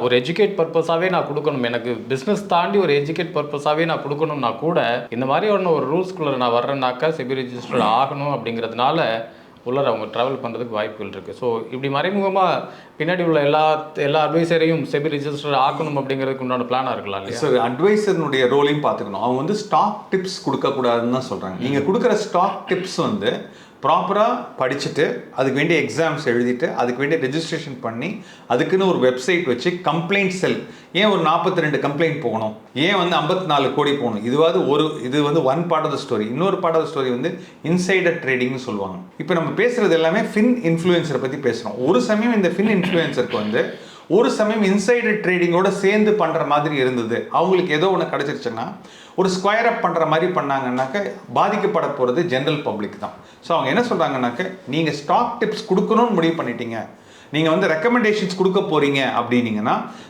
ஒரு எஜுகேட் பர்பஸாகவே நான் கொடுக்கணும், எனக்கு பிஸ்னஸ் தாண்டி ஒரு எஜுகேட் பர்பஸாகவே நான் கொடுக்கணும்னா கூட இந்த மாதிரியான ஒரு ரூல்ஸ்குள்ளே நான் வர்றேன்னாக்கா செபி ரிஜிஸ்டர்ட் ஆகணும் அப்படிங்கிறதுனால உள்ளார அவங்க ட்ராவல் பண்ணுறதுக்கு வாய்ப்புகள் இருக்குது. ஸோ இப்படி மறைமுகமாக பின்னாடி உள்ள எல்லா அட்வைசரையும் செபி ரிஜிஸ்டர் ஆக்கணும் அப்படிங்கிறதுக்கு உண்டான பிளானாக இருக்கலாம் இல்லையா? சார், அட்வைசர்னுடைய ரோலையும் பார்த்துக்கணும். அவங்க வந்து ஸ்டாக் டிப்ஸ் கொடுக்கக்கூடாதுன்னு தான் சொல்கிறாங்க. நீங்கள் கொடுக்குற ஸ்டாக் டிப்ஸ் வந்து ப்ராப்பராக படிச்சுட்டு அதுக்கு வேண்டிய எக்ஸாம்ஸ் எழுதிட்டு அதுக்கு வேண்டிய ரெஜிஸ்ட்ரேஷன் பண்ணி அதுக்குன்னு ஒரு வெப்சைட் வச்சு கம்ப்ளைண்ட் செல். ஏன் ஒரு 42 கம்ப்ளைண்ட் போகணும், ஏன் வந்து 54 கோடி போகணும்? இது வந்து one part of the story. இன்னொரு பார்ட் ஆஃப் த ஸ்டோரி வந்து இன்சைடர் ட்ரேடிங்னு சொல்லுவாங்க. இப்போ நம்ம பேசுகிறது எல்லாமே ஃபின் இன்ஃப்ளூயன்சரை பற்றி பேசுகிறோம். ஒரு சமயம் இந்த ஃபின் இன்ஃப்ளூயன்சருக்கு வந்து ஒரு சமயம் இன்சைடர் ட்ரேடிங்கோட சேர்ந்து பண்ணுற மாதிரி இருந்தது. அவங்களுக்கு ஏதோ ஒன்று கிடச்சிருச்சுன்னா ஒரு ஸ்கொயர் அப் பண்ணுற மாதிரி பண்ணாங்கன்னாக்க பாதிக்கப்பட போகிறது ஜென்ரல் பப்ளிக் தான். ஸோ அவங்க என்ன சொல்கிறாங்கன்னாக்க, நீங்கள் ஸ்டாக் டிப்ஸ் கொடுக்கணும்னு முடிவு பண்ணிட்டீங்க, நீங்கள் வந்து ரெக்கமெண்டேஷன்ஸ் கொடுக்க போகிறீங்க அப்படின்னீங்கன்னா